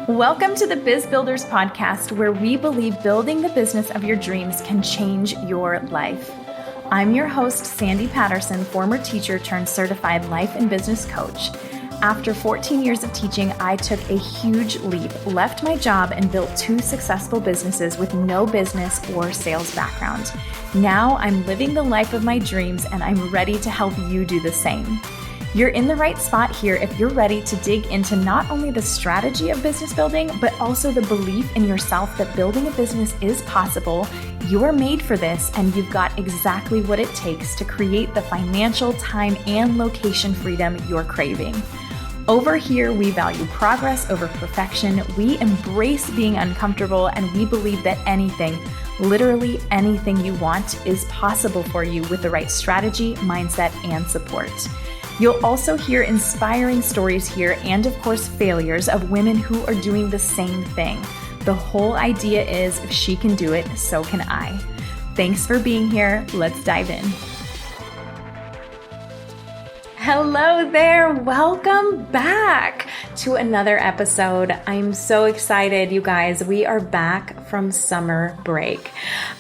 Welcome to the Biz Builders podcast, where we believe building the business of your dreams can change your life. I'm your host, Sandy Patterson, former teacher turned certified life and business coach. After 14 years of teaching, I took a huge leap, left my job, and built 2 successful businesses with no business or sales background. Now I'm living the life of my dreams, and I'm ready to help you do the same. You're in the right spot here if you're ready to dig into not only the strategy of business building, but also the belief in yourself that building a business is possible. You're made for this, and you've got exactly what it takes to create the financial, time, and location freedom you're craving. Over here, we value progress over perfection. We embrace being uncomfortable, and we believe that anything, literally anything you want, is possible for you with the right strategy, mindset, and support. You'll also hear inspiring stories here and, of course, failures of women who are doing the same thing. The whole idea is if she can do it, so can I. Thanks for being here. Let's dive in. Hello there. Welcome back to another episode. I'm so excited, you guys. We are back from summer break.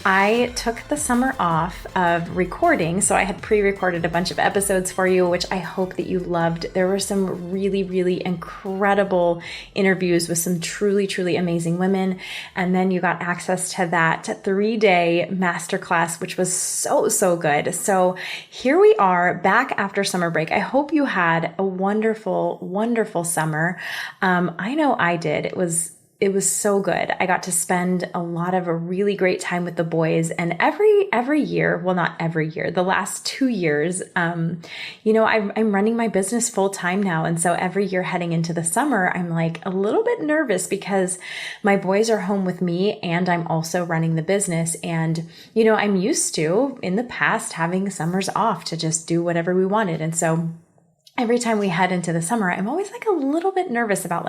I took the summer off of recording, so I had pre-recorded a bunch of episodes for you, which I hope that you loved. There were some really, really incredible interviews with some truly, truly amazing women. And then you got access to that 3-day masterclass, which was so good. So here we are back after summer break. I hope you had a wonderful, wonderful summer. I know I did. It was so good. I got to spend a lot of a really great time with the boys, and every year, well, not every year, the last 2 years, I'm running my business full time now. And so every year heading into the summer, I'm like a little bit nervous because my boys are home with me and I'm also running the business. And, I'm used to in the past having summers off to just do whatever we wanted. And so every time we head into the summer, I'm always like a little bit nervous about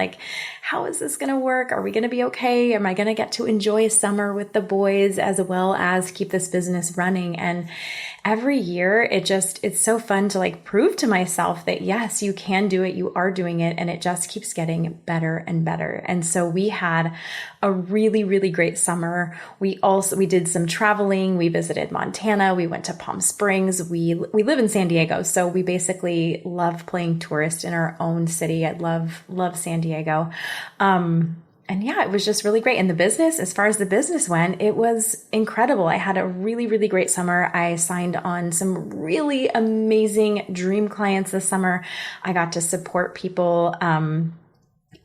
how is this going to work? Are we going to be okay? Am I going to get to enjoy summer with the boys as well as keep this business running? And every year it's so fun to prove to myself that yes, you can do it. You are doing it. And it just keeps getting better and better. And so we had a really, really great summer. We did some traveling. We visited Montana. We went to Palm Springs. We live in San Diego. So we basically love playing tourist in our own city. I love San Diego. And yeah, it was just really great. And the business, as far as the business went, it was incredible. I had a really, really great summer. I signed on some really amazing dream clients this summer. I got to support people,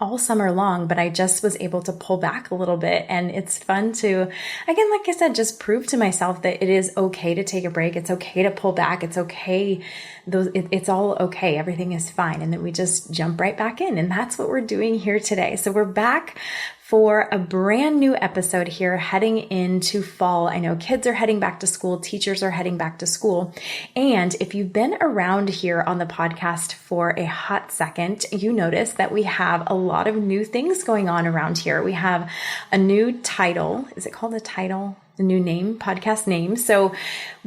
all summer long, but I just was able to pull back a little bit. And it's fun to, again, like I said, just prove to myself that it is okay to take a break. It's okay to pull back. It's okay. It's all okay. Everything is fine. And then we just jump right back in. And that's what we're doing here today. So we're back for a brand new episode here heading into fall. I know kids are heading back to school, teachers are heading back to school. And if you've been around here on the podcast for a hot second, you notice that we have a lot of new things going on around here. We have a new title. Is it called a title? The new name, podcast name. So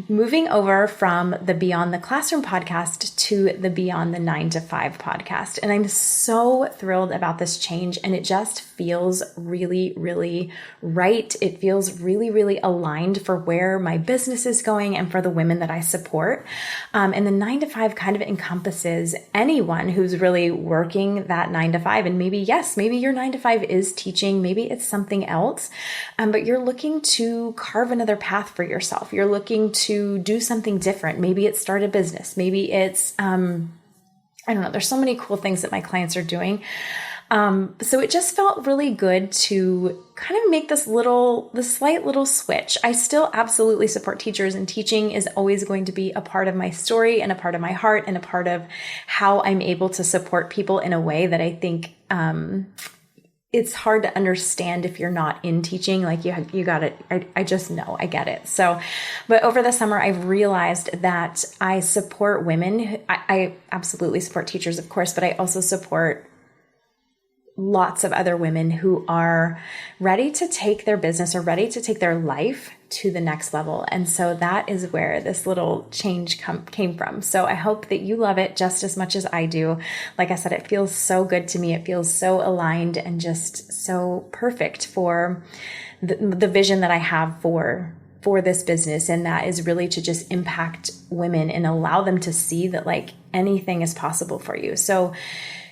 moving over from the Beyond the Classroom podcast to the Beyond the 9 to 5 podcast. And I'm so thrilled about this change. And it just feels really, really right. It feels really, really aligned for where my business is going and for the women that I support. And the 9 to 5 kind of encompasses anyone who's really working that 9 to 5. And maybe your 9 to 5 is teaching. Maybe it's something else. But you're looking to carve another path for yourself. You're looking to do something different. Maybe it's start a business. Maybe it's, I don't know. There's so many cool things that my clients are doing. So it just felt really good to kind of make this slight little switch. I still absolutely support teachers, and teaching is always going to be a part of my story and a part of my heart and a part of how I'm able to support people in a way that I think, it's hard to understand if you're not in teaching. You got it. I just know, I get it. So, but over the summer, I've realized that I support women. I absolutely support teachers, of course, but I also support lots of other women who are ready to take their business or ready to take their life to the next level. And so that is where this little change came from. So I hope that you love it just as much as I do. Like I said, it feels so good to me. It feels so aligned and just so perfect for the vision that I have for this business. And that is really to just impact women and allow them to see that like anything is possible for you. So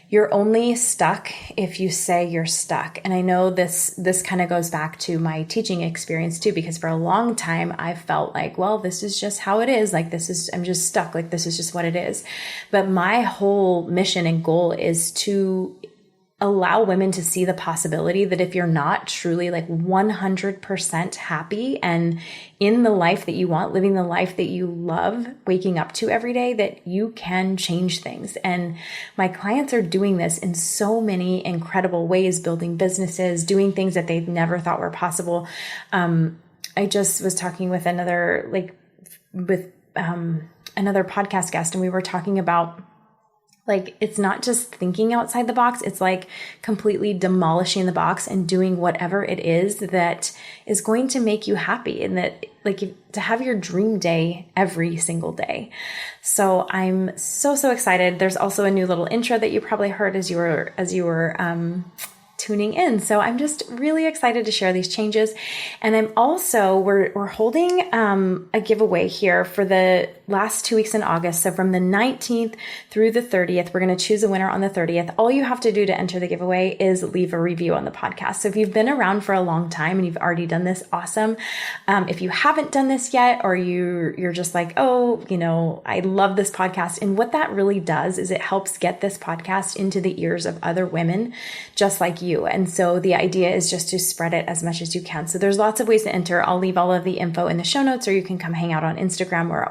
you're only stuck if you say you're stuck. And I know this kind of goes back to my teaching experience too, because for a long time I felt like, well, this is just how it is. Like I'm just stuck. Like this is just what it is. But my whole mission and goal is to allow women to see the possibility that if you're not truly like 100% happy and in the life that you want, living the life that you love, waking up to every day, that you can change things. And my clients are doing this in so many incredible ways, building businesses, doing things that they never thought were possible. I just was talking with another podcast guest, and we were talking about like, it's not just thinking outside the box. It's like completely demolishing the box and doing whatever it is that is going to make you happy, and that like to have your dream day every single day. So I'm so excited. There's also a new little intro that you probably heard as you were tuning in. So I'm just really excited to share these changes. And I'm also, we're holding a giveaway here for the last 2 weeks in August. So from the 19th through the 30th, we're going to choose a winner on the 30th. All you have to do to enter the giveaway is leave a review on the podcast. So if you've been around for a long time and you've already done this, awesome. If you haven't done this yet, or you're just like, oh, I love this podcast. And what that really does is it helps get this podcast into the ears of other women just like you. And so the idea is just to spread it as much as you can. So there's lots of ways to enter. I'll leave all of the info in the show notes, or you can come hang out on Instagram, where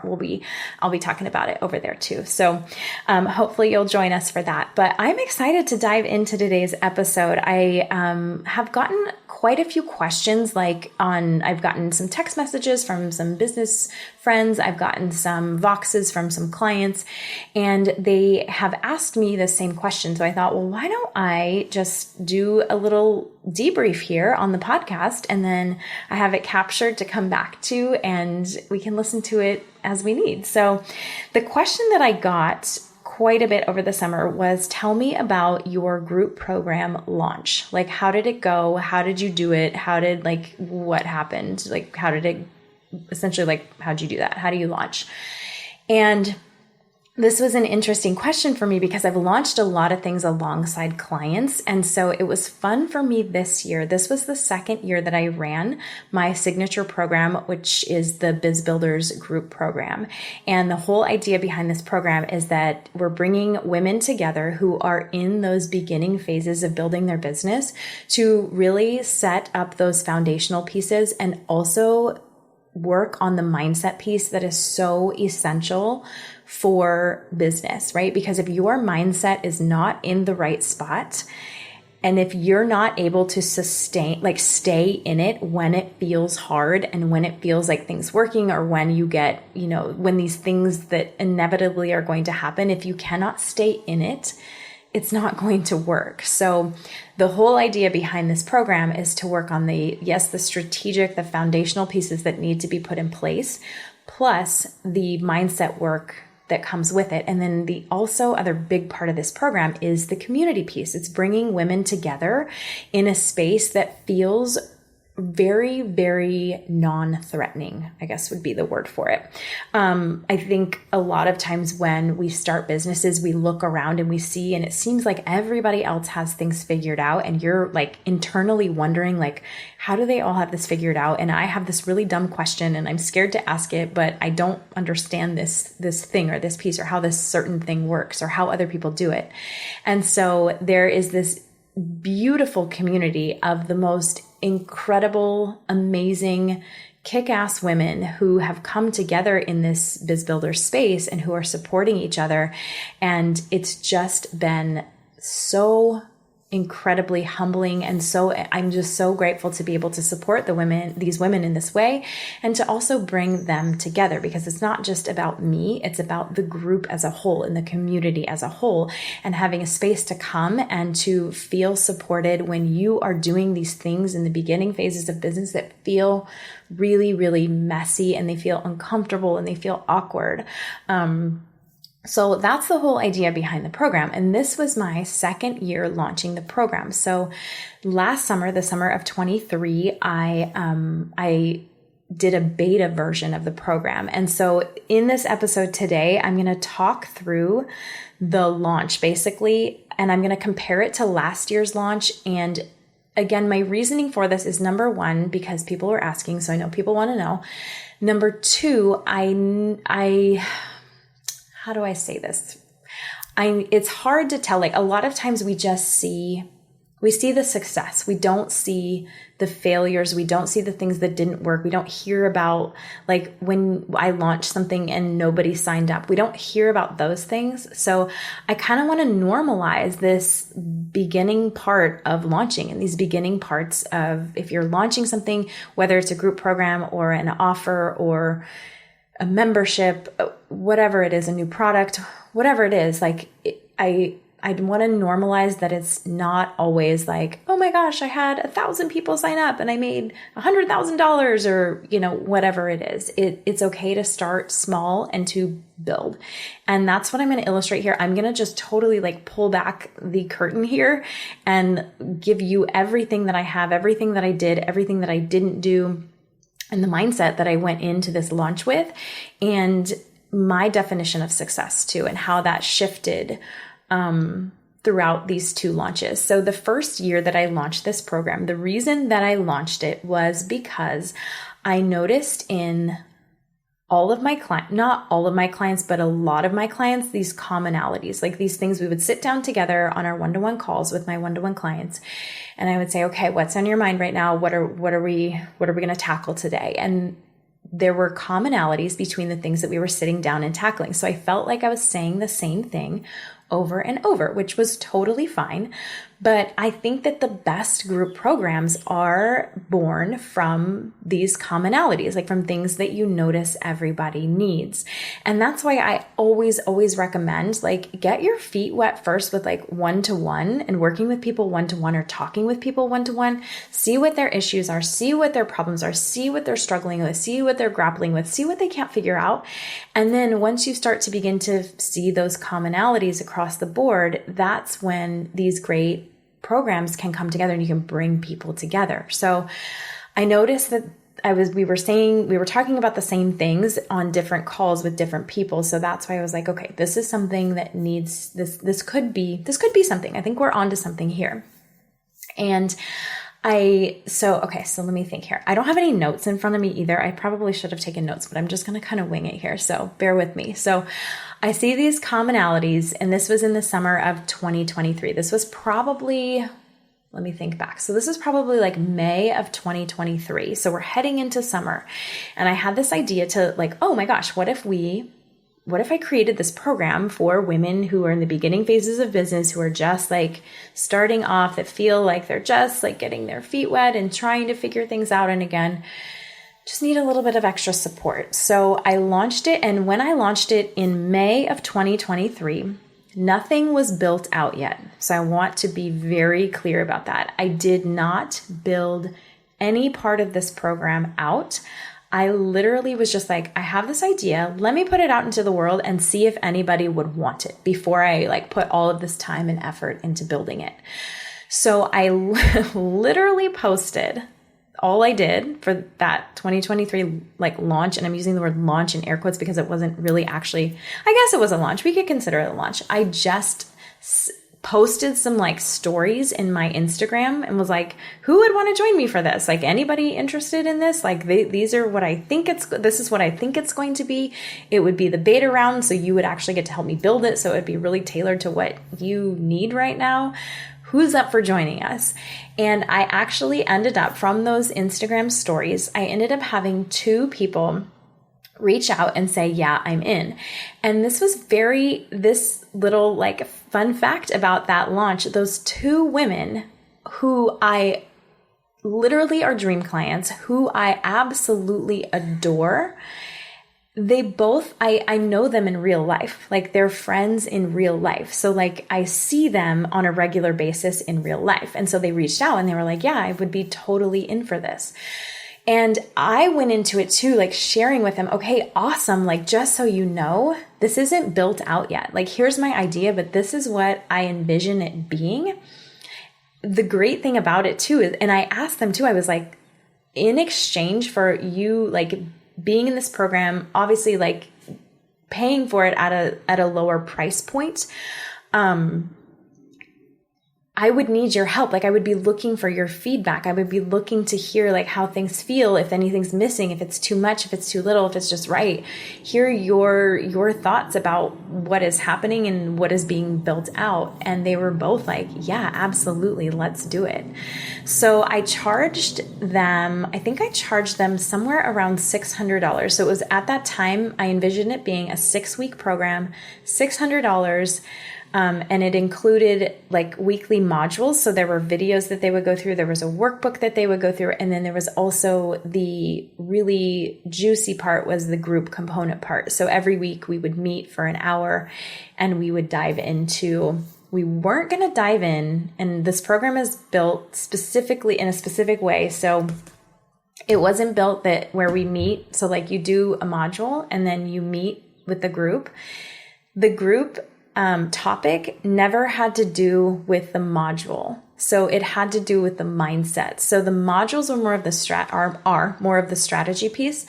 I'll be talking about it over there too. So hopefully you'll join us for that. But I'm excited to dive into today's episode. I have gotten quite a few questions, I've gotten some text messages from some business friends. I've gotten some Voxes from some clients, and they have asked me the same question. So I thought, well, why don't I just do a little debrief here on the podcast, and then I have it captured to come back to, and we can listen to it as we need. So the question that I got quite a bit over the summer was, tell me about your group program launch. Like, how did it go? How did you do it? What happened? Like, how'd you do that? How do you launch? And this was an interesting question for me because I've launched a lot of things alongside clients. And so it was fun for me this year. This was the second year that I ran my signature program, which is the Biz Builders group program. And the whole idea behind this program is that we're bringing women together who are in those beginning phases of building their business to really set up those foundational pieces, and also work on the mindset piece that is so essential for business, right? Because if your mindset is not in the right spot, and if you're not able to stay in it when it feels hard, and when it feels like things working, or when you get, when these things that inevitably are going to happen, if you cannot stay in it, it's not going to work. So the whole idea behind this program is to work on the strategic, the foundational pieces that need to be put in place, plus the mindset work that comes with it. And then the also other big part of this program is the community piece. It's bringing women together in a space that feels very, very non-threatening, I guess would be the word for it. I think a lot of times when we start businesses, we look around and we see, and it seems like everybody else has things figured out, and you're like internally wondering, like, how do they all have this figured out? And I have this really dumb question, and I'm scared to ask it, but I don't understand this thing or this piece, or how this certain thing works, or how other people do it. And so there is this beautiful community of the most incredible, amazing, kick-ass women who have come together in this Biz Builder space and who are supporting each other. And it's just been so incredibly humbling. And so I'm just so grateful to be able to support these women in this way, and to also bring them together, because it's not just about me, it's about the group as a whole and the community as a whole, and having a space to come and to feel supported when you are doing these things in the beginning phases of business that feel really, really messy, and they feel uncomfortable and they feel awkward. So that's the whole idea behind the program. And this was my second year launching the program. So last summer, the summer of 23, I did a beta version of the program. And so in this episode today, I'm going to talk through the launch basically, and I'm going to compare it to last year's launch. And again, my reasoning for this is, number one, because people are asking, so I know people want to know. Number two, how do I say this? It's hard to tell. Like, a lot of times we see the success. We don't see the failures. We don't see the things that didn't work. We don't hear about, like, when I launched something and nobody signed up. We don't hear about those things. So I kind of want to normalize this beginning part of launching, and these beginning parts of, if you're launching something, whether it's a group program or an offer or a membership, whatever it is, a new product, whatever it is, like, I want to normalize that it's not always like, oh my gosh, I had 1,000 people sign up and I made $100,000, or, whatever it is. It's okay to start small and to build. And that's what I'm going to illustrate here. I'm going to just totally like pull back the curtain here and give you everything that I have, everything that I did, everything that I didn't do, and the mindset that I went into this launch with, and my definition of success too, and how that shifted throughout these two launches. So the first year that I launched this program, the reason that I launched it was because I noticed in all of my clients, not all of my clients, but a lot of my clients, these commonalities, like these things. We would sit down together on our one-to-one calls with my one-to-one clients. And I would say, okay, what's on your mind right now? What are we going to tackle today? And there were commonalities between the things that we were sitting down and tackling. So I felt like I was saying the same thing over and over, which was totally fine. But I think that the best group programs are born from these commonalities, like from things that you notice everybody needs. And that's why I always recommend, like, get your feet wet first with like one-to-one and working with people one-to-one, or talking with people one-to-one. See what their issues are, see what their problems are, see what they're struggling with, see what they're grappling with, see what they can't figure out. And then once you start to begin to see those commonalities across the board, that's when these great programs can come together and you can bring people together. So I noticed that we were talking about the same things on different calls with different people. So that's why I was like, okay, this is something that needs this could be something. I think we're onto something here. And so let me think here. I don't have any notes in front of me either. I probably should have taken notes, but I'm just going to kind of wing it here. So bear with me. So I see these commonalities, and this was in the summer of 2023. This was probably, let me think back. So this is probably like May of 2023. So we're heading into summer, and I had this idea to like, oh my gosh, what if I created this program for women who are in the beginning phases of business, who are just like starting off, that feel like they're just like getting their feet wet and trying to figure things out, and again, just need a little bit of extra support. So I launched it, and when I launched it in May of 2023, nothing was built out yet. So I want to be very clear about that. I did not build any part of this program out. I literally was just like, I have this idea. Let me put it out into the world and see if anybody would want it before I like put all of this time and effort into building it. So I literally posted. All I did for that 2023 like launch, and I'm using the word launch in air quotes because it wasn't really actually, I guess it was a launch. We could consider it a launch. I just posted some like stories in my Instagram and was like, who would want to join me for this? Like, anybody interested in this? Like, this is what I think it's going to be. It would be the beta round. So you would actually get to help me build it. So it would be really tailored to what you need right now. Who's up for joining us? And I actually ended up, from those Instagram stories, I ended up having 2 people reach out and say, yeah, I'm in. And this little like fun fact about that launch, those two women who I literally are dream clients, who I absolutely adore, they both, I know them in real life, like they're friends in real life. So like I see them on a regular basis in real life. And so they reached out and they were like, yeah, I would be totally in for this. And I went into it too, like sharing with them, okay, awesome. Like, just so you know, this isn't built out yet. Like, here's my idea, but this is what I envision it being. The great thing about it too is, and I asked them too, I was like, in exchange for you, like being in this program, obviously like paying for it at a lower price point, I would need your help. Like I would be looking for your feedback. I would be looking to hear like how things feel, if anything's missing, if it's too much, if it's too little, if it's just right. Hear your thoughts about what is happening and what is being built out. And they were both like, yeah, absolutely. Let's do it. So I charged them, I think I charged them somewhere around $600. So it was at that time, I envisioned it being a 6-week program, $600. And it included like weekly modules. So there were videos that they would go through. There was a workbook that they would go through. And then there was also the really juicy part was the group component part. So every week we would meet for an hour and we would dive into, we weren't going to dive in. And this program is built specifically in a specific way. So it wasn't built that where we meet. So like you do a module and then you meet with the group. The group topic never had to do with the module. So it had to do with the mindset. So the modules are more of the are more of the strategy piece.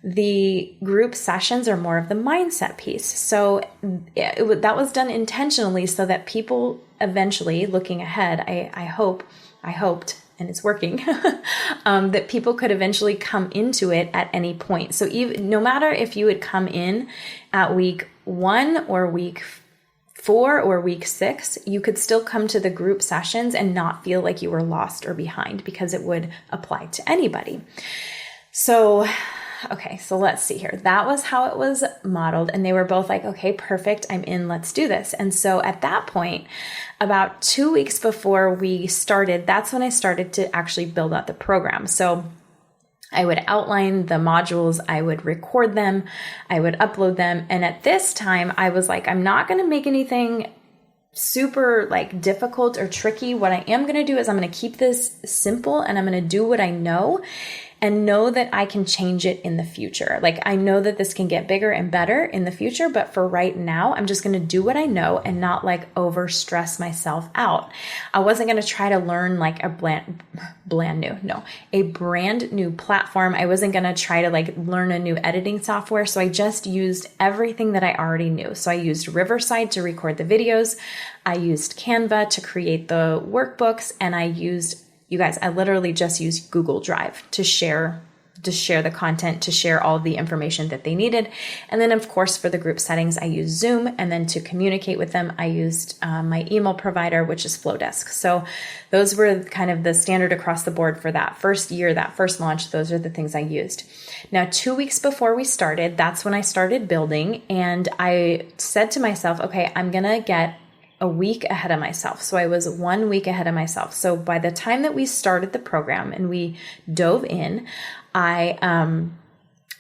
The group sessions are more of the mindset piece. So that was done intentionally so that people eventually, looking ahead, I hoped, and it's working, that people could eventually come into it at any point. So even no matter if you would come in at week 1 or week 4 or week 6, you could still come to the group sessions and not feel like you were lost or behind because it would apply to anybody. So, okay, so let's see here. That was how it was modeled. And they were both like, okay, perfect. I'm in, let's do this. And so at that point, about 2 weeks before we started, that's when I started to actually build out the program. So I would outline the modules, I would record them, I would upload them. And at this time, I was like, I'm not going to make anything super like difficult or tricky. What I am going to do is I'm going to keep this simple and I'm going to do what I know and know that I can change it in the future. Like I know that this can get bigger and better in the future, but for right now, I'm just going to do what I know and not like over stress myself out. I wasn't going to try to learn like a brand new platform. I wasn't going to try to like learn a new editing software. So I just used everything that I already knew. So I used Riverside to record the videos. I used Canva to create the workbooks, and I literally just used Google Drive to share the content, to share all the information that they needed. And then of course, for the group settings, I used Zoom. And then to communicate with them, I used my email provider, which is Flowdesk. So those were kind of the standard across the board for that first year, that first launch. Those are the things I used. Now, 2 weeks before we started, that's when I started building. And I said to myself, okay, I'm going to get a week ahead of myself. So I was 1 week ahead of myself. So by the time that we started the program and we dove in, I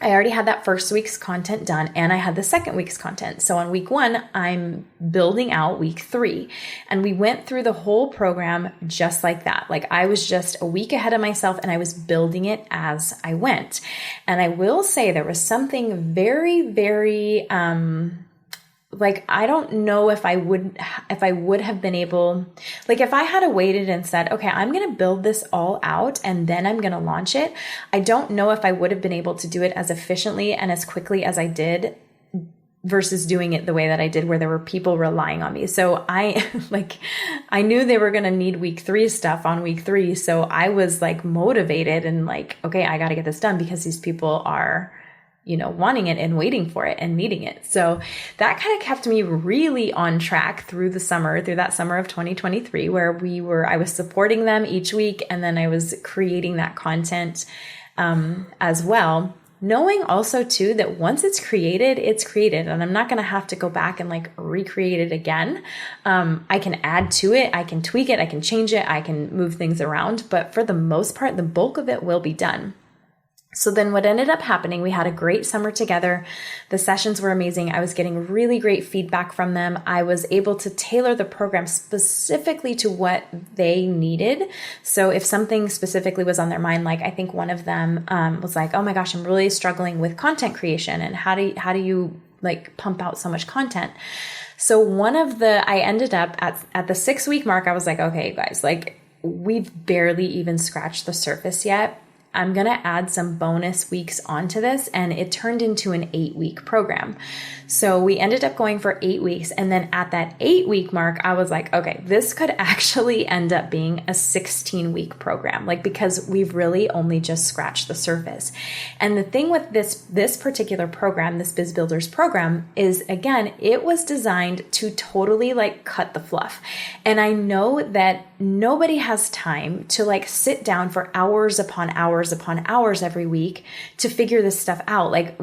already had that first week's content done and I had the second week's content. So on week 1, I'm building out week 3, and we went through the whole program just like that. Like I was just a week ahead of myself and I was building it as I went. And I will say there was something very, very, like, I don't know if I would have been able, like if I had waited and said, okay, I'm going to build this all out and then I'm going to launch it. I don't know if I would have been able to do it as efficiently and as quickly as I did versus doing it the way that I did, where there were people relying on me. So I knew they were going to need week 3 stuff on week 3. So I was like motivated and like, okay, I got to get this done because these people are, wanting it and waiting for it and needing it. So that kind of kept me really on track through that summer of 2023, where I was supporting them each week. And then I was creating that content, as well. Knowing also too that once it's created, and I'm not going to have to go back and like recreate it again. I can add to it, I can tweak it, I can change it, I can move things around, but for the most part, the bulk of it will be done. So then what ended up happening, we had a great summer together. The sessions were amazing. I was getting really great feedback from them. I was able to tailor the program specifically to what they needed. So if something specifically was on their mind, like I think one of them was like, oh my gosh, I'm really struggling with content creation. And how do you like pump out so much content? So I ended up at the 6-week mark, I was like, okay, you guys, like we've barely even scratched the surface yet. I'm going to add some bonus weeks onto this, and it turned into an 8-week program. So we ended up going for 8 weeks. And then at that 8-week mark, I was like, okay, this could actually end up being a 16-week program, like because we've really only just scratched the surface. And the thing with this particular program, this Biz Builders program, is again, it was designed to totally like cut the fluff. And I know that nobody has time to like sit down for hours upon hours every week to figure this stuff out. Like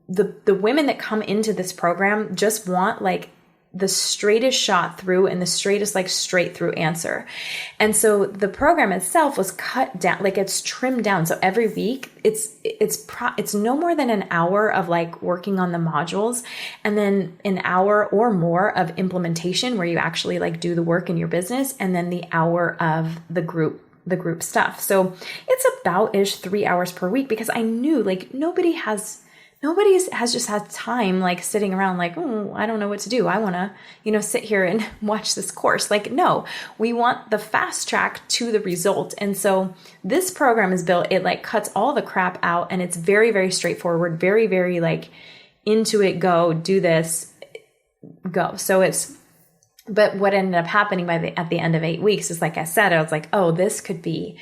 the women that come into this program just want like the straightest shot through and the straightest like straight through answer. And so the program itself was cut down, like it's trimmed down. So every week it's no more than an hour of like working on the modules, and then an hour or more of implementation where you actually like do the work in your business, and then the hour of the group stuff. So it's about-ish 3 hours per week, because I knew like nobody has just had time like sitting around like, oh, I don't know what to do. I want to, sit here and watch this course. Like, no, we want the fast track to the result. And so this program is built, it like cuts all the crap out, and it's very, very straightforward, very, very like into it, go, do this, go. But what ended up happening at the end of 8 weeks is, like I said, I was like, oh, this could be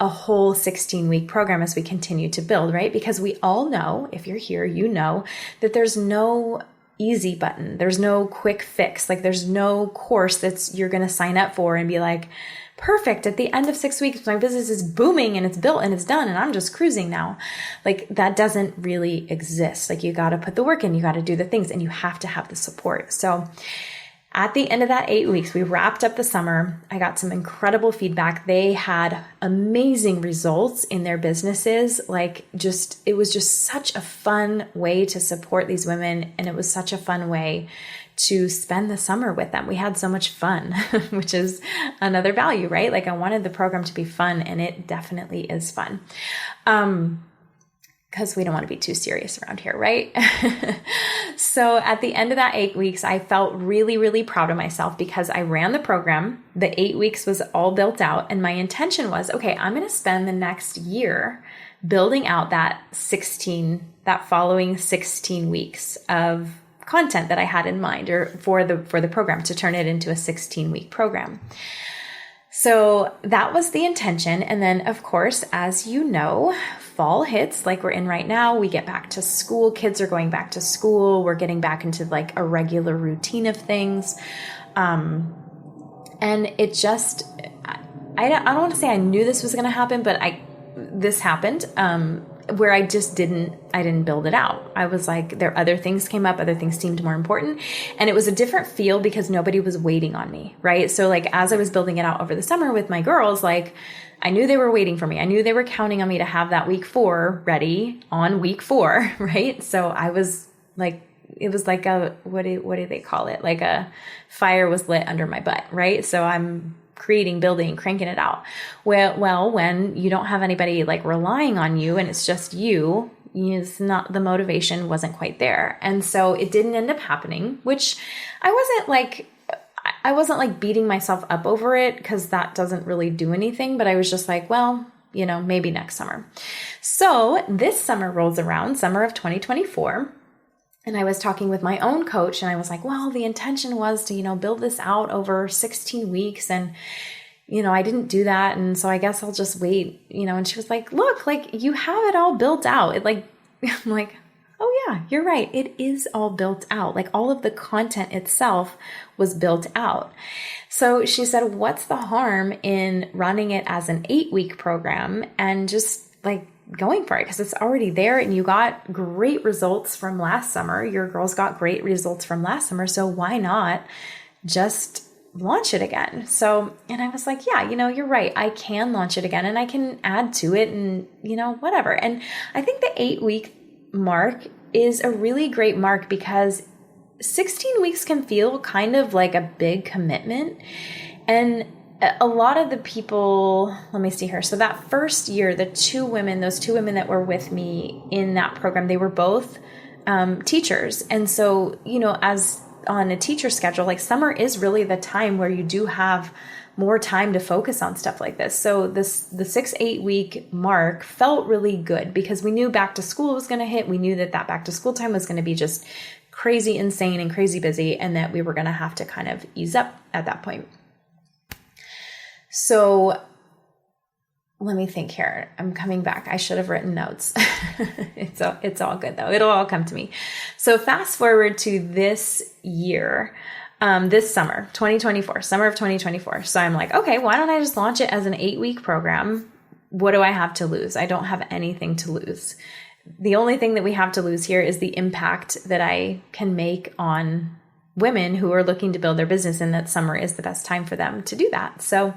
a whole 16-week program as we continue to build, right? Because we all know, if you're here, you know that there's no easy button. There's no quick fix. Like there's no course you're going to sign up for and be like, perfect. At the end of 6 weeks, my business is booming and it's built and it's done and I'm just cruising now. Like that doesn't really exist. Like you got to put the work in, you got to do the things, and you have to have the support. So at the end of that 8 weeks, we wrapped up the summer. I got some incredible feedback. They had amazing results in their businesses. It was just such a fun way to support these women. And it was such a fun way to spend the summer with them. We had so much fun, which is another value, right? Like I wanted the program to be fun, and it definitely is fun. Because we don't want to be too serious around here, right? So at the end of that 8 weeks, I felt really, really proud of myself because I ran the program. The 8 weeks was all built out, and my intention was, okay, I'm going to spend the next year building out that following 16 weeks of content that I had in mind, or for the program, to turn it into a 16-week program. So that was the intention. And then of course, as you know, fall hits, like we're in right now. We get back to school. Kids are going back to school. We're getting back into like a regular routine of things. And it just, I don't want to say I knew this was going to happen, but this happened, where I didn't build it out. I was like, other things came up, other things seemed more important. And it was a different feel because nobody was waiting on me, right? So like, as I was building it out over the summer with my girls, like I knew they were waiting for me. I knew they were counting on me to have that week 4 ready on week 4, right? So I was like, it was like what do they call it? Like a fire was lit under my butt, right? So I'm creating, building, cranking it out. Well, when you don't have anybody like relying on you and it's just you, it's not, the motivation wasn't quite there. And so it didn't end up happening, which I wasn't like beating myself up over it, because that doesn't really do anything. But I was just like, well, maybe next summer. So this summer rolls around, summer of 2024. And I was talking with my own coach, and I was like, well, the intention was to, build this out over 16 weeks. And, I didn't do that. And so I guess I'll just wait, and she was like, look, like you have it all built out. I'm like, oh yeah, you're right. It is all built out. Like all of the content itself was built out. So she said, what's the harm in running it as an 8-week program and just like going for it because it's already there and you got great results from last summer. Your girls got great results from last summer. So why not just launch it again? So, and I was like, yeah, you're right. I can launch it again and I can add to it and, whatever. And I think the 8-week mark is a really great mark because 16 weeks can feel kind of like a big commitment. And a lot of the people, let me see here. So that first year, those two women that were with me in that program, they were both teachers. And so, as on a teacher schedule, like summer is really the time where you do have more time to focus on stuff like this. So the 6-8 week mark felt really good because we knew back to school was going to hit. We knew that back to school time was going to be just crazy insane and crazy busy, and that we were going to have to kind of ease up at that point. So let me think here. I'm coming back. I should have written notes. It's all good though. It'll all come to me. So fast forward to this year, this summer, 2024, summer of 2024. So I'm like, okay, why don't I just launch it as an 8-week program? What do I have to lose? I don't have anything to lose. The only thing that we have to lose here is the impact that I can make on women who are looking to build their business, and that summer is the best time for them to do that. So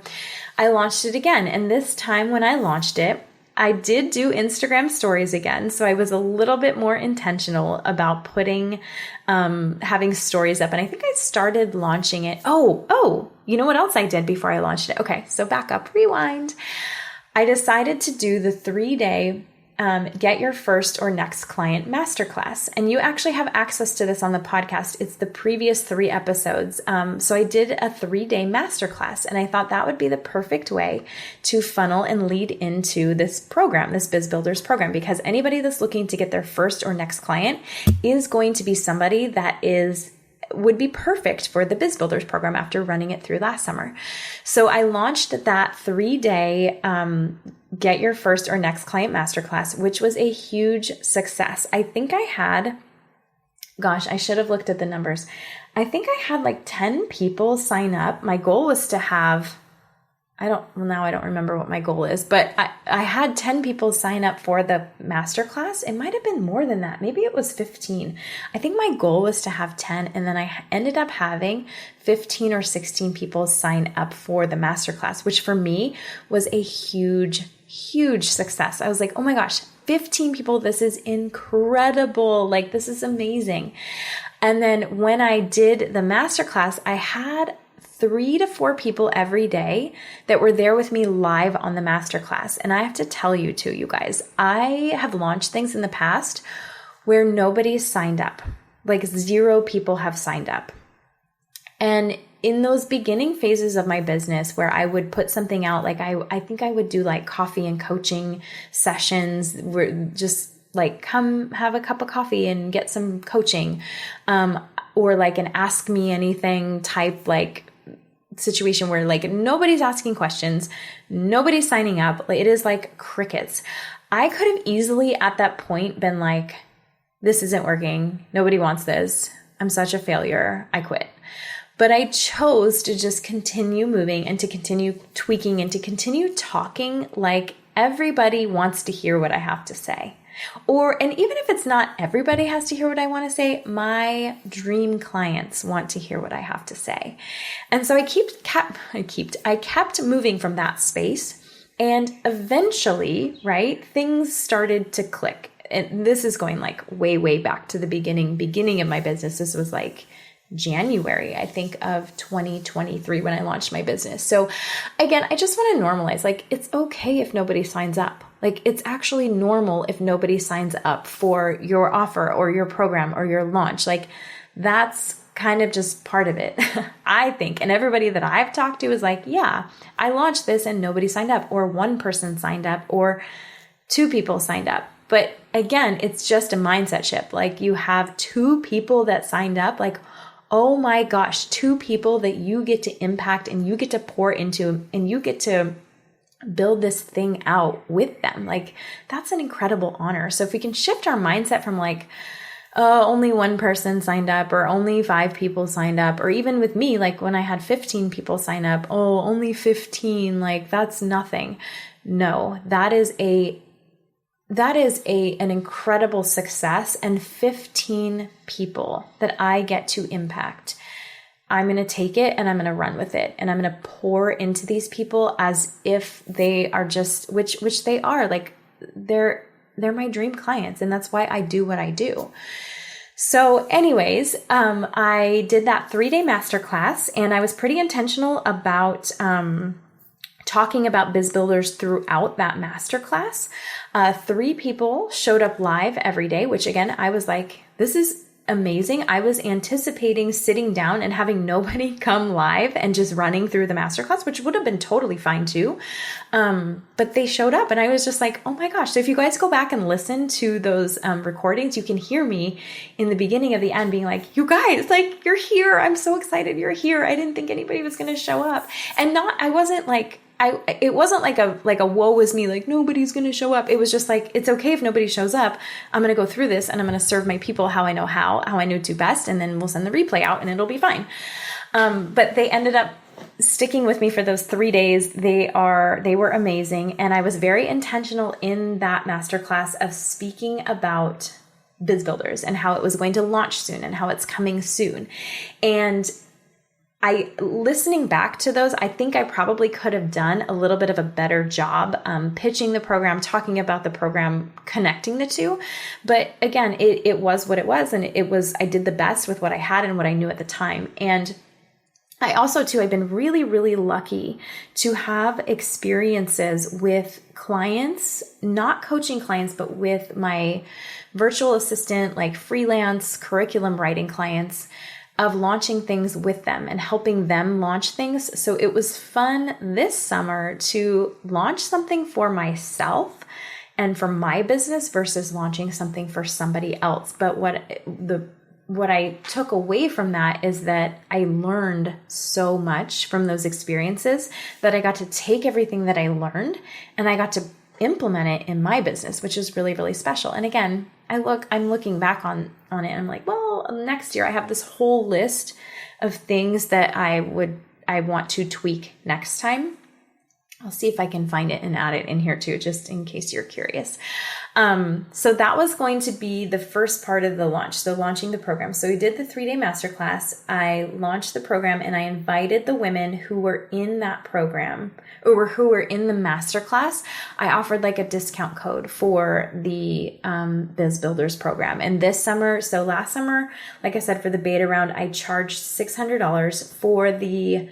I launched it again. And this time when I launched it, I did do Instagram stories again. So I was a little bit more intentional about putting, having stories up. And I think I started launching it. Oh, you know what else I did before I launched it? Okay. So back up, rewind. I decided to do the 3-day Get Your First or Next Client Masterclass. And you actually have access to this on the podcast. It's the previous 3 episodes. So I did a 3-day masterclass, and I thought that would be the perfect way to funnel and lead into this program, this Biz Builders program, because anybody that's looking to get their first or next client is going to be somebody that would be perfect for the Biz Builders program after running it through last summer. So I launched that 3-day Get Your First or Next Client Masterclass, which was a huge success. I think I had, I should have looked at the numbers. I think I had like 10 people sign up. My goal was to have, I don't remember what my goal is, but I had 10 people sign up for the masterclass. It might have been more than that. Maybe it was 15. I think my goal was to have 10, and then I ended up having 15 or 16 people sign up for the masterclass, which for me was a huge success. I was like, oh my gosh, 15 people. This is incredible. Like, this is amazing. And then when I did the masterclass, I had 3 to 4 people every day that were there with me live on the masterclass. And I have to tell you too, you guys, I have launched things in the past where nobody signed up, like 0 people have signed up. And in those beginning phases of my business where I would put something out, like I think I would do like coffee and coaching sessions where just like come have a cup of coffee and get some coaching, or like an ask me anything type like situation where like nobody's asking questions, nobody's signing up. It is like crickets. I could have easily at that point been like, this isn't working. Nobody wants this. I'm such a failure. I quit. But I chose to just continue moving and to continue tweaking and to continue talking like everybody wants to hear what I have to say. And even if it's not everybody has to hear what I want to say, my dream clients want to hear what I have to say. And so I kept moving from that space. And eventually, right, things started to click. And this is going like way, way back to the beginning of my business. This was like January, I think, of 2023 when I launched my business. So again, I just want to normalize, like, it's okay if nobody signs up. Like, it's actually normal if nobody signs up for your offer or your program or your launch. Like, that's kind of just part of it, I think. And everybody that I've talked to is like, yeah, I launched this and nobody signed up, or 1 person signed up, or 2 people signed up. But again, it's just a mindset shift. Like, you have 2 people that signed up, like, oh my gosh, 2 people that you get to impact and you get to pour into and you get to build this thing out with them. Like, that's an incredible honor. So if we can shift our mindset from like, only 1 person signed up, or only 5 people signed up, or even with me, like when I had 15 people sign up, only 15, like that's nothing. No, that is a that is an incredible success, and 15 people that I get to impact. I'm going to take it and I'm going to run with it, and I'm going to pour into these people as if they are just, which they are, like they're my dream clients. And that's why I do what I do. So anyways, I did that 3-day masterclass, and I was pretty intentional about, talking about Biz Builders throughout that masterclass. 3 people showed up live every day, which again, I was like, this is amazing. I was anticipating sitting down and having nobody come live and just running through the masterclass, which would have been totally fine too. But they showed up, and I was just like, oh my gosh. So if you guys go back and listen to those recordings, you can hear me in the beginning of the end being like, you guys, like, you're here. I'm so excited you're here. I didn't think anybody was going to show up. And it wasn't like a woe is me, like nobody's going to show up. It was just like, it's okay if nobody shows up. I'm going to go through this and I'm going to serve my people how I know how I know to best. And then we'll send the replay out and it'll be fine. But they ended up sticking with me for those 3 days. They were amazing. And I was very intentional in that masterclass of speaking about Biz Builders and how it was going to launch soon and how it's coming soon. And listening back to those, I think I probably could have done a little bit of a better job pitching the program, talking about the program, connecting the two. But again, it was what it was. And I did the best with what I had and what I knew at the time. And I also too, I've been really, really lucky to have experiences with clients, not coaching clients, but with my virtual assistant, like freelance curriculum writing clients, of launching things with them and helping them launch things. So it was fun this summer to launch something for myself and for my business versus launching something for somebody else. But what I took away from that is that I learned so much from those experiences that I got to take everything that I learned and I got to implement it in my business, which is really, really special. And again, I'm looking back on it and I'm like, well, next year I have this whole list of things that I want to tweak next time. I'll see if I can find it and add it in here too, just in case you're curious. So that was going to be the first part of the launch. So launching the program. So we did the 3-day masterclass. I launched the program and I invited the women who were in that program or who were in the masterclass. I offered like a discount code for the Biz Builders program. And this summer, so last summer, like I said, for the beta round, I charged $600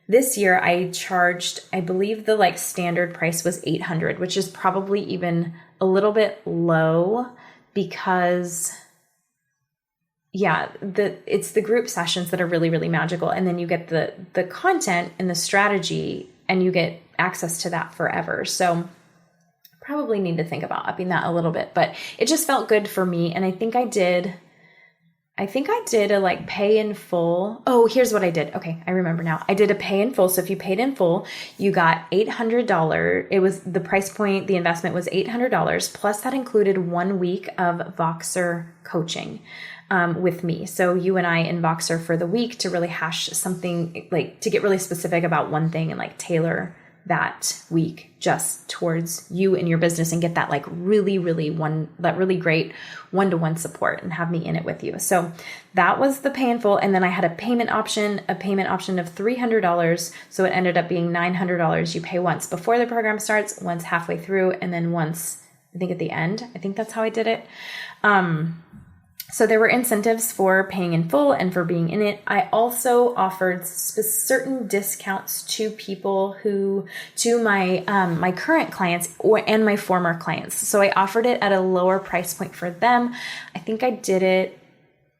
this year I charged, I believe the like standard price was $800, which is probably even a little bit low because it's the group sessions that are really, really magical. And then you get the content and the strategy and you get access to that forever. So probably need to think about upping that a little bit, but it just felt good for me. And I think I did a like pay in full. Oh, here's what I did. Okay. I remember now. I did a pay in full. So if you paid in full, you got $800. It was the price point. The investment was $800. Plus that included 1 week of Voxer coaching with me. So you and I in Voxer for the week to really hash something, like to get really specific about one thing and like tailor that week just towards you and your business and get that like really, really great one-to-one support and have me in it with you. So that was the pay in full. And then I had a payment option of $300. So it ended up being $900. You pay once before the program starts, once halfway through, and then once, I think at the end. I think that's how I did it. So there were incentives for paying in full and for being in it. I also offered certain discounts to people to my my current clients and my former clients. So I offered it at a lower price point for them. I think I did it.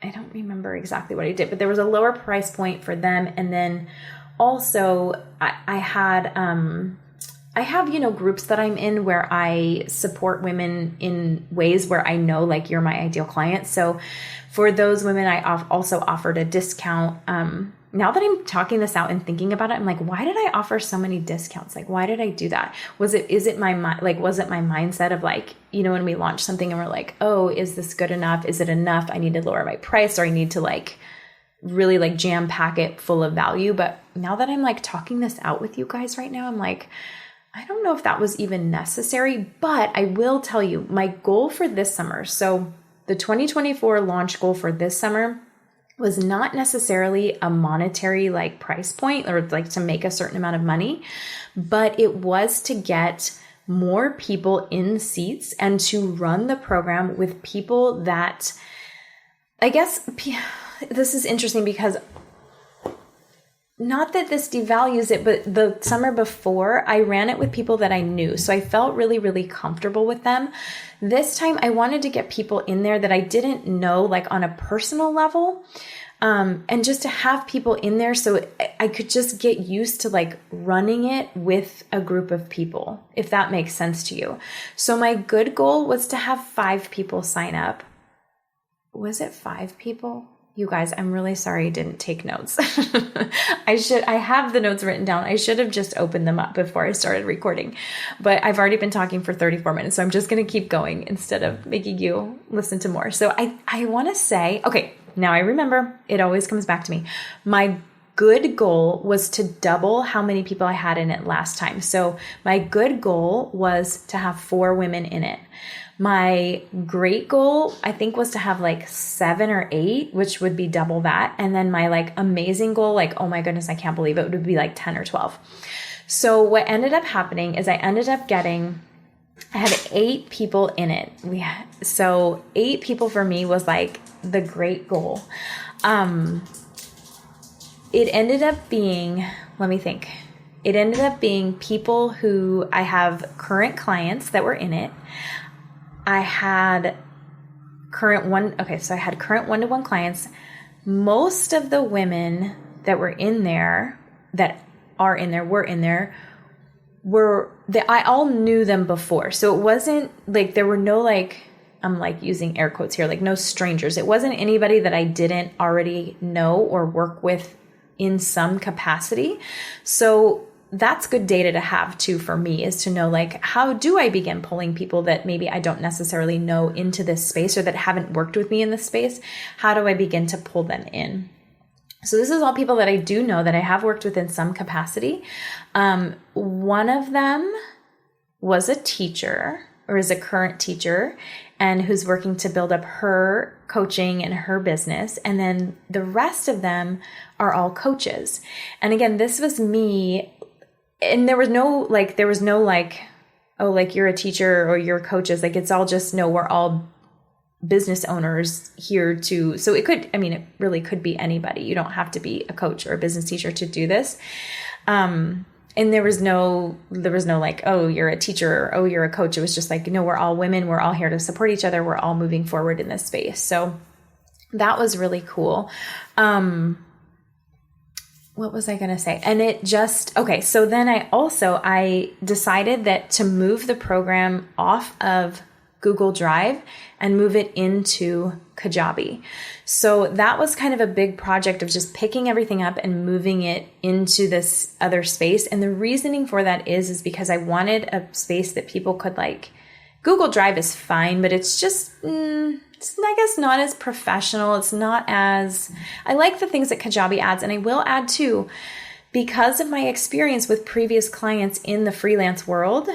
I don't remember exactly what I did, but there was a lower price point for them. And then also I have, groups that I'm in where I support women in ways where I know like you're my ideal client. So for those women, I also offered a discount. Now that I'm talking this out and thinking about it, I'm like, why did I offer so many discounts? Like, why did I do that? Was it my mindset of like, when we launch something and we're like, oh, is this good enough? Is it enough? I need to lower my price, or I need to like really like jam pack it full of value. But now that I'm like talking this out with you guys right now, I'm like, I don't know if that was even necessary, but I will tell you my goal for this summer. So the 2024 launch goal for this summer was not necessarily a monetary like price point or like to make a certain amount of money, but it was to get more people in seats and to run the program with people that, I guess this is interesting because not that this devalues it, but the summer before I ran it with people that I knew. So I felt really, really comfortable with them. This time I wanted to get people in there that I didn't know like on a personal level. And just to have people in there so I could just get used to like running it with a group of people, if that makes sense to you. So my good goal was to have 5 people sign up. Was it 5 people? You guys, I'm really sorry I didn't take notes. I have the notes written down. I should have just opened them up before I started recording, but I've already been talking for 34 minutes. So I'm just going to keep going instead of making you listen to more. So I want to say, okay, now I remember, it always comes back to me. My good goal was to double how many people I had in it last time. So my good goal was to have 4 women in it. My great goal, I think, was to have like 7 or 8, which would be double that. And then my like amazing goal, like, oh my goodness, I can't believe it, would be like 10 or 12. So what ended up happening is I ended up I had 8 people in it. So 8 people for me was like the great goal. It ended up being, let me think. It ended up being people who I have current clients that were in it. I had current one-to-one clients. Most of the women that were in there, I all knew them before. So it wasn't like, there were no like, I'm like using air quotes here, like no strangers. It wasn't anybody that I didn't already know or work with in some capacity. So that's good data to have too for me, is to know like, how do I begin pulling people that maybe I don't necessarily know into this space or that haven't worked with me in this space? How do I begin to pull them in? So this is all people that I do know that I have worked with in some capacity. One of them was a teacher or is a current teacher and who's working to build up her coaching and her business. And then the rest of them are all coaches. And again, this was me. And there was no like, oh, like you're a teacher or you're coaches. Like it's all just, no, we're all business owners here to, so it really could be anybody. You don't have to be a coach or a business teacher to do this. And there was no like, oh, you're a teacher or, oh, you're a coach. It was just like, no, we're all women. We're all here to support each other. We're all moving forward in this space. So that was really cool. What was I going to say? And it just, okay. So then I decided that to move the program off of Google Drive and move it into Kajabi. So that was kind of a big project of just picking everything up and moving it into this other space. And the reasoning for that is because I wanted a space that people could like, Google Drive is fine, but it's just, it's, I guess, not as professional. It's not as, I like the things that Kajabi adds. And I will add too, because of my experience with previous clients in the freelance world,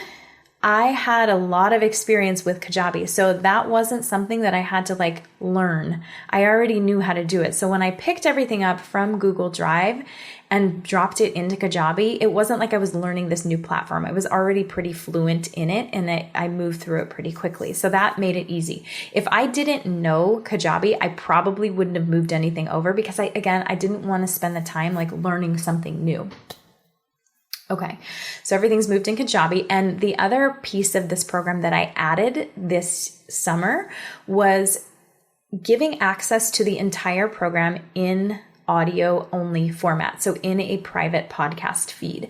I had a lot of experience with Kajabi. So that wasn't something that I had to like learn. I already knew how to do it. So when I picked everything up from Google Drive and dropped it into Kajabi, it wasn't like I was learning this new platform. I was already pretty fluent in it and I moved through it pretty quickly. So that made it easy. If I didn't know Kajabi, I probably wouldn't have moved anything over because I didn't want to spend the time like learning something new. Okay, so everything's moved in Kajabi. And the other piece of this program that I added this summer was giving access to the entire program in audio only format. So in a private podcast feed.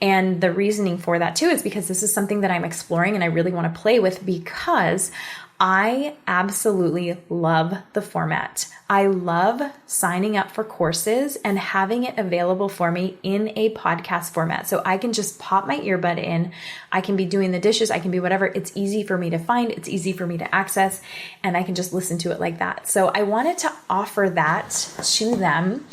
And the reasoning for that too is because this is something that I'm exploring and I really want to play with because I absolutely love the format. I love signing up for courses and having it available for me in a podcast format. So I can just pop my earbud in. I can be doing the dishes. I can be whatever. It's easy for me to find. It's easy for me to access, and I can just listen to it like that. So I wanted to offer that to them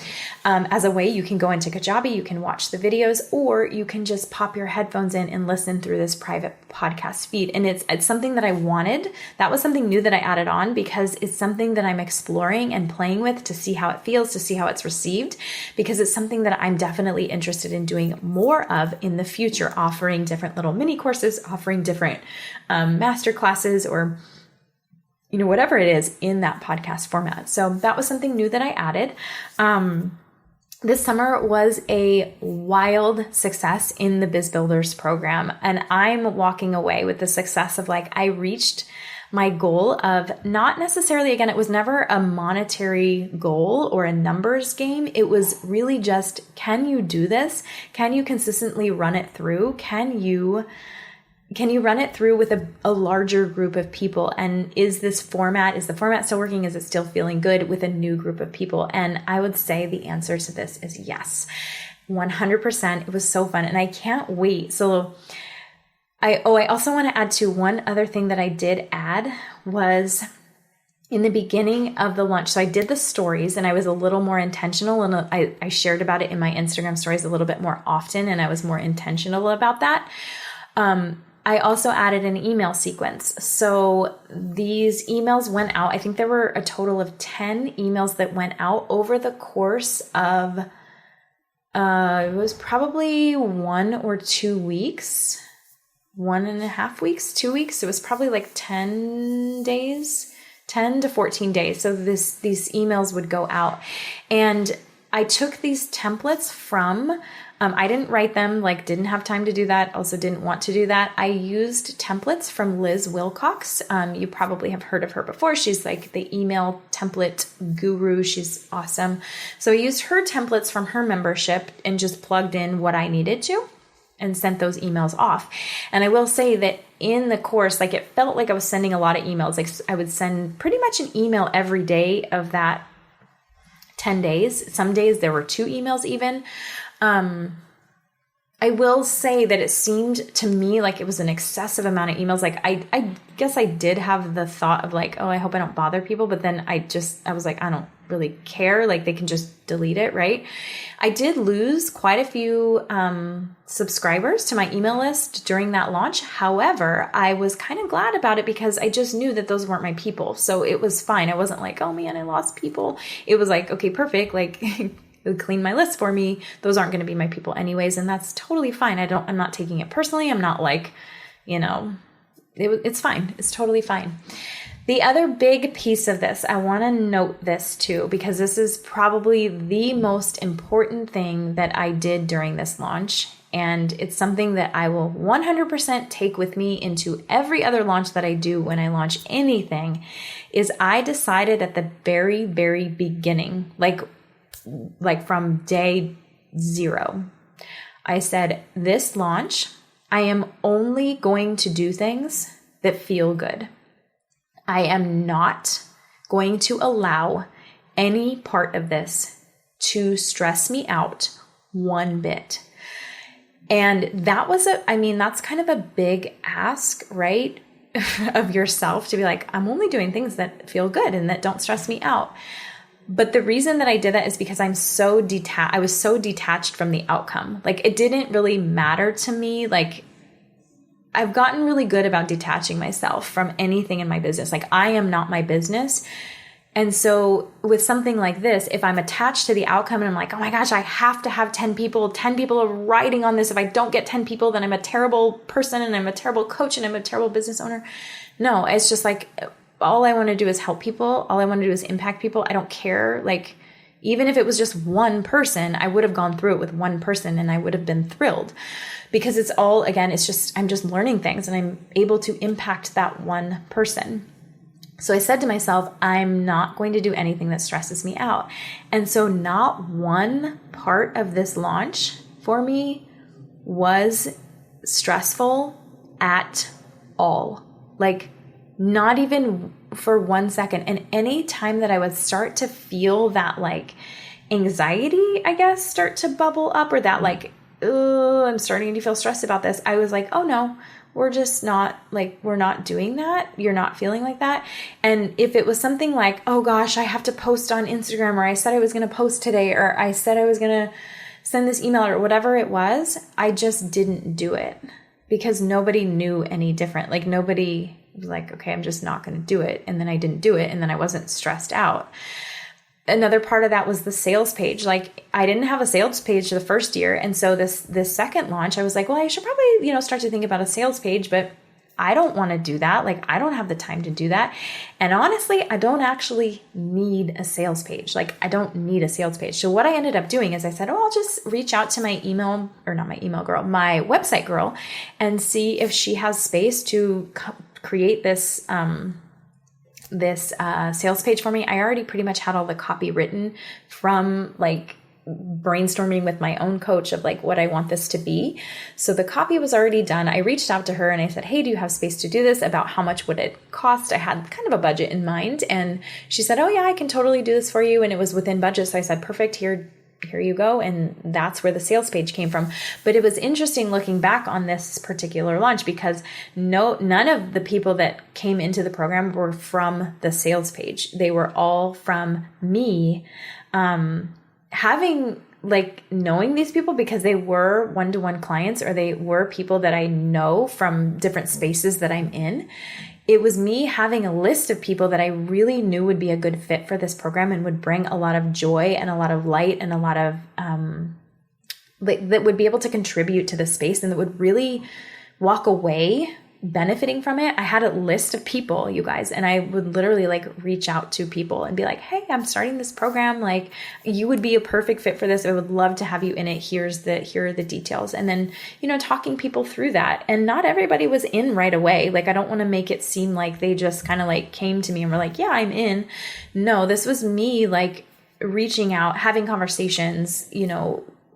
as a way you can go into Kajabi, you can watch the videos, or you can just pop your headphones in and listen through this private podcast feed. And it's something that I wanted. That was something new that I added on because it's something that I'm exploring and playing with to see how it feels, to see how it's received, because it's something that I'm definitely interested in doing more of in the future, offering different little mini courses, offering different master classes, or whatever it is in that podcast format. So that was something new that I added. This summer was a wild success in the Biz Builders program. And I'm walking away with the success of I reached my goal of not necessarily, again, it was never a monetary goal or a numbers game. It was really just, can you do this? Can you consistently run it through? Can you run it through with a larger group of people? And is the format still working? Is it still feeling good with a new group of people? And I would say the answer to this is yes, 100%. It was so fun. And I can't wait. So I also want to add to one other thing that I did add was in the beginning of the launch. So I did the stories and I was a little more intentional, and I shared about it in my Instagram stories a little bit more often. And I was more intentional about that. I also added an email sequence. So these emails went out. I think there were a total of 10 emails that went out over the course of, it was probably 1 or 2 weeks, 1.5 weeks, 2 weeks. It was probably 10 days, 10 to 14 days. So these emails would go out, and I took these templates from, I didn't write them, didn't have time to do that. Also didn't want to do that. I used templates from Liz Wilcox. You probably have heard of her before. She's the email template guru. She's awesome. So I used her templates from her membership and just plugged in what I needed to and sent those emails off. And I will say that in the course, it felt like I was sending a lot of emails. I would send pretty much an email every day of that 10 days. Some days there were 2 emails even. I will say that it seemed to me like it was an excessive amount of emails. I guess I did have the thought of oh, I hope I don't bother people. But then I was I don't really care. They can just delete it, right? I did lose quite a few subscribers to my email list during that launch. However, I was kind of glad about it because I just knew that those weren't my people. So it was fine. I wasn't oh man, I lost people. It was okay, perfect. It would clean my list for me. Those aren't going to be my people anyways. And that's totally fine. I'm not taking it personally. I'm not it's fine. It's totally fine. The other big piece of this, I want to note this too, because this is probably the most important thing that I did during this launch. And it's something that I will 100% take with me into every other launch that I do when I launch anything, is I decided at the very, very beginning, from day 0, I said, this launch, I am only going to do things that feel good. I am not going to allow any part of this to stress me out one bit. And that was that's kind of a big ask, right? Of yourself to be I'm only doing things that feel good and that don't stress me out. But the reason that I did that is because I was so detached from the outcome. It didn't really matter to me. I've gotten really good about detaching myself from anything in my business. I am not my business. And so with something like this, if I'm attached to the outcome and I'm oh my gosh, I have to have 10 people are riding on this. If I don't get 10 people, then I'm a terrible person and I'm a terrible coach and I'm a terrible business owner. No, it's just all I want to do is help people. All I want to do is impact people. I don't care. Even if it was just one person, I would have gone through it with one person and I would have been thrilled, because it's all, again, I'm just learning things and I'm able to impact that one person. So I said to myself, I'm not going to do anything that stresses me out. And so not one part of this launch for me was stressful at all. not even for 1 second. And any time that I would start to feel that like anxiety, I guess, start to bubble up, or that like, oh, I'm starting to feel stressed about this, I was like, oh no, we're just not like, we're not doing that. You're not feeling like that. And if it was something like, oh gosh, I have to post on Instagram, or I said I was going to post today, or I said I was going to send this email, or whatever it was, I just didn't do it because nobody knew any different. Like nobody was like, okay, I'm just not going to do it. And then I didn't do it. And then I wasn't stressed out. Another part of that was the sales page. Like I didn't have a sales page the first year. And so this second launch, I was like, well, I should probably, start to think about a sales page, but I don't want to do that. Like I don't have the time to do that. And honestly, I don't actually need a sales page. Like I don't need a sales page. So what I ended up doing is I said, oh, I'll just reach out to my my website girl, and see if she has space to create this, sales page for me. I already pretty much had all the copy written from like brainstorming with my own coach of like what I want this to be. So the copy was already done. I reached out to her and I said, hey, do you have space to do this? About how much would it cost? I had kind of a budget in mind. And she said, oh yeah, I can totally do this for you. And it was within budget. So I said, perfect, here you go. And that's where the sales page came from. But it was interesting looking back on this particular launch because none of the people that came into the program were from the sales page. They were all from me, knowing these people because they were one-to-one clients, or they were people that I know from different spaces that I'm in. It was me having a list of people that I really knew would be a good fit for this program and would bring a lot of joy and a lot of light and a lot of, that would be able to contribute to the space and that would really walk away benefiting from it. I had a list of people, you guys, and I would literally like reach out to people and be like, hey, I'm starting this program. Like you would be a perfect fit for this. I would love to have you in it. Here are the details. And then, talking people through that. And not everybody was in right away. Like, I don't want to make it seem like they just kind of like came to me and were like, yeah, I'm in. No, this was me like reaching out, having conversations,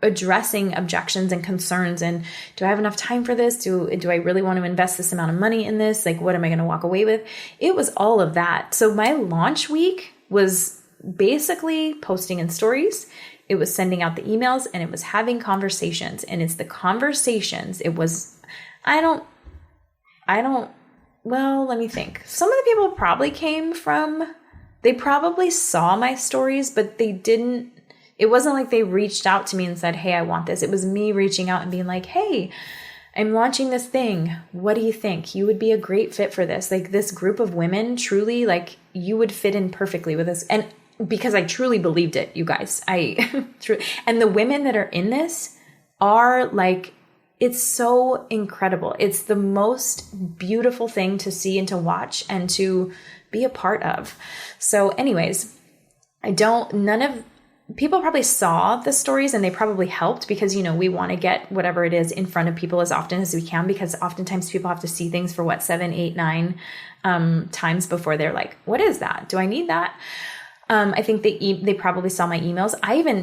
addressing objections and concerns. And do I have enough time for this? Do I really want to invest this amount of money in this? Like, what am I going to walk away with? It was all of that. So my launch week was basically posting in stories. It was sending out the emails, and it was having conversations. And it's the conversations. It was, well, let me think. Some of the people probably they probably saw my stories, but it wasn't like they reached out to me and said, hey, I want this. It was me reaching out and being like, hey, I'm launching this thing. What do you think? You would be a great fit for this. Like this group of women, truly, like you would fit in perfectly with this. And because I truly believed it, you guys, and the women that are in this are like, it's so incredible. It's the most beautiful thing to see and to watch and to be a part of. So anyways, people probably saw the stories and they probably helped because, we want to get whatever it is in front of people as often as we can, because oftentimes people have to see things for 7, 8, 9 times before they're like, what is that? Do I need that? I think they probably saw my emails.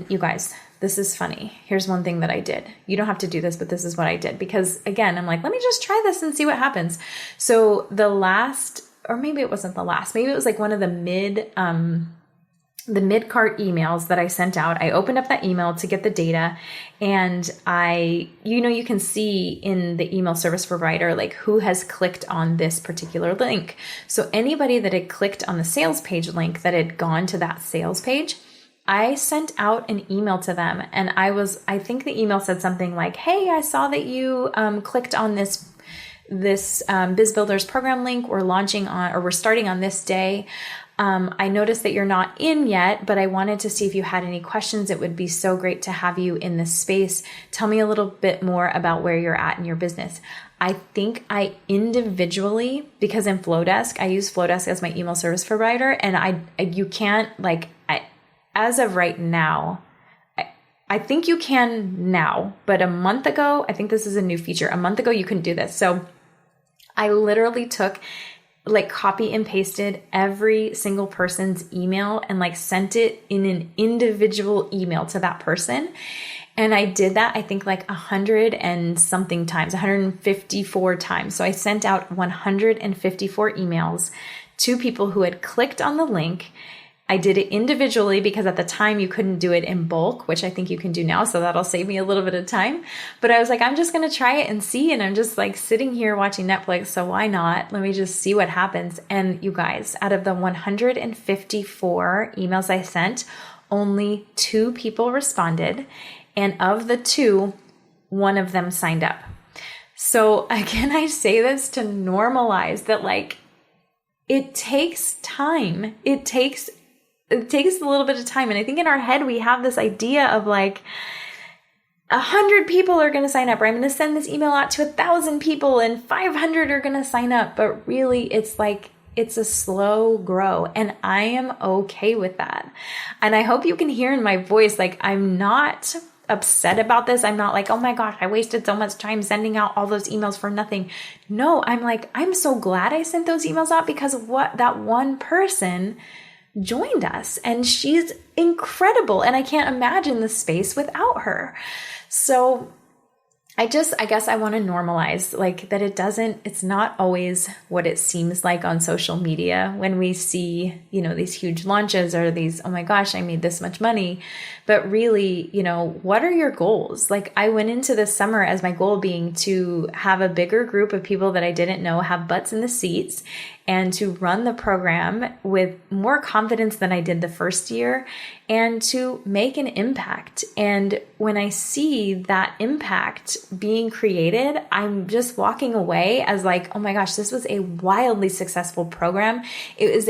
You guys, this is funny. Here's one thing that I did. You don't have to do this, but this is what I did because again, I'm like, let me just try this and see what happens. So the last, or maybe it wasn't the last, maybe it was like one of the mid-cart emails that I sent out. I opened up that email to get the data, and you can see in the email service provider, like who has clicked on this particular link. So anybody that had clicked on the sales page link that had gone to that sales page, I sent out an email to them. And I think the email said something like, hey, I saw that you clicked on this Biz Builders program link. We're starting on this day. I noticed that you're not in yet, but I wanted to see if you had any questions. It would be so great to have you in this space. Tell me a little bit more about where you're at in your business. I think I individually, because in Flowdesk, I use Flowdesk as my email service provider, and you can't as of right now, I think you can now, but a month ago, I think this is a new feature. A month ago, you couldn't do this. So I literally took copy and pasted every single person's email and sent it in an individual email to that person. And I did that, I think like 100 and something times, 154 times. So I sent out 154 emails to people who had clicked on the link. I did it individually because at the time you couldn't do it in bulk, which I think you can do now. So that'll save me a little bit of time. But I was like, I'm just going to try it and see. And I'm just like sitting here watching Netflix. So why not? Let me just see what happens. And you guys, out of the 154 emails I sent, only 2 people responded. And of the 2, 1 of them signed up. So again, I say this to normalize that, like, it takes time. It takes a little bit of time. And I think in our head, we have this idea of like 100 people are going to sign up, or I'm going to send this email out to 1,000 people and 500 are going to sign up. But really, it's like, it's a slow grow, and I am okay with that. And I hope you can hear in my voice, like, I'm not upset about this. I'm not like, oh my gosh, I wasted so much time sending out all those emails for nothing. No, I'm like, I'm so glad I sent those emails out because what that one person joined us, and she's incredible. And I can't imagine the space without her. So I guess I want to normalize like that it's not always what it seems like on social media when we see, these huge launches or these, oh my gosh, I made this much money. But really, what are your goals? Like, I went into this summer as my goal being to have a bigger group of people that I didn't know have butts in the seats, and to run the program with more confidence than I did the first year, and to make an impact. And when I see that impact being created, I'm just walking away as like, oh my gosh, this was a wildly successful program. It was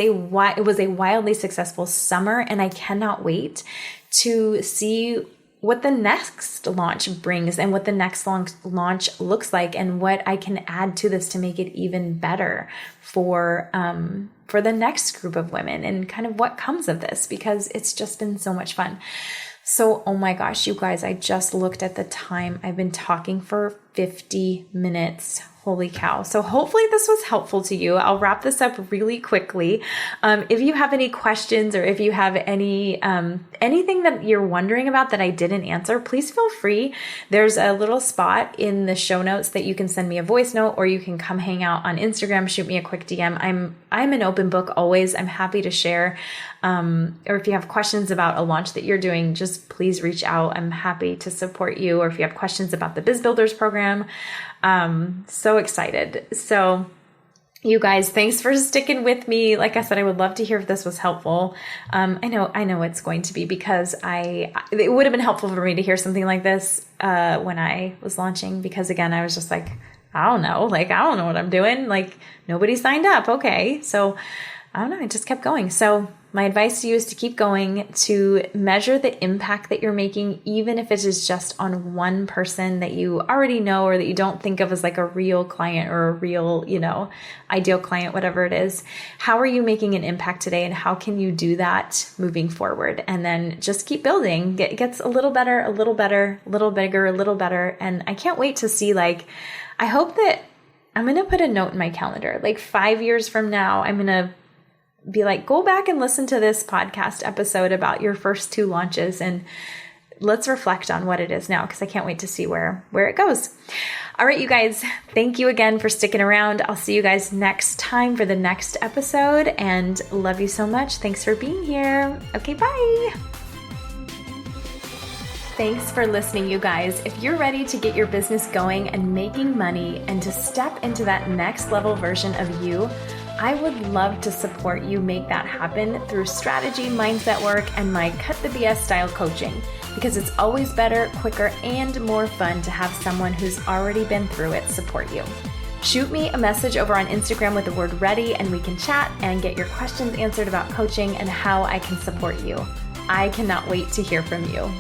a wildly successful summer, and I cannot wait to see what the next launch brings and what the next launch looks like, and what I can add to this to make it even better for the next group of women, and kind of what comes of this, because it's just been so much fun. So, oh my gosh, you guys, I just looked at the time. I've been talking for 50 minutes. Holy cow. So hopefully this was helpful to you. I'll wrap this up really quickly. If you have any questions, or if you have any anything that you're wondering about that I didn't answer, please feel free. There's a little spot in the show notes that you can send me a voice note, or you can come hang out on Instagram, shoot me a quick DM. I'm an open book always. I'm happy to share. Or if you have questions about a launch that you're doing, just please reach out. I'm happy to support you. Or if you have questions about the Biz Builders program, so excited. So you guys, thanks for sticking with me. Like I said, I would love to hear if this was helpful. I know it's going to be, because it would have been helpful for me to hear something like this, when I was launching, because again, I was just like, I don't know what I'm doing. Like, nobody signed up. Okay. So I don't know. I just kept going. So my advice to you is to keep going, to measure the impact that you're making, even if it is just on one person that you already know, or that you don't think of as like a real client, or a real, ideal client, whatever it is. How are you making an impact today, and how can you do that moving forward? And then just keep building. It gets a little better, a little better, a little bigger, a little better. And I can't wait to see, like, I hope that I'm going to put a note in my calendar, like 5 years from now, I'm going to be like, go back and listen to this podcast episode about your first 2 launches, and let's reflect on what it is now, because I can't wait to see where it goes. All right, you guys, thank you again for sticking around. I'll see you guys next time for the next episode, and love you so much. Thanks for being here. Okay, bye. Thanks for listening, you guys. If you're ready to get your business going and making money, and to step into that next level version of you, I would love to support you make that happen through strategy, mindset work, and my Cut the BS style coaching, because it's always better, quicker, and more fun to have someone who's already been through it support you. Shoot me a message over on Instagram with the word ready, and we can chat and get your questions answered about coaching and how I can support you. I cannot wait to hear from you.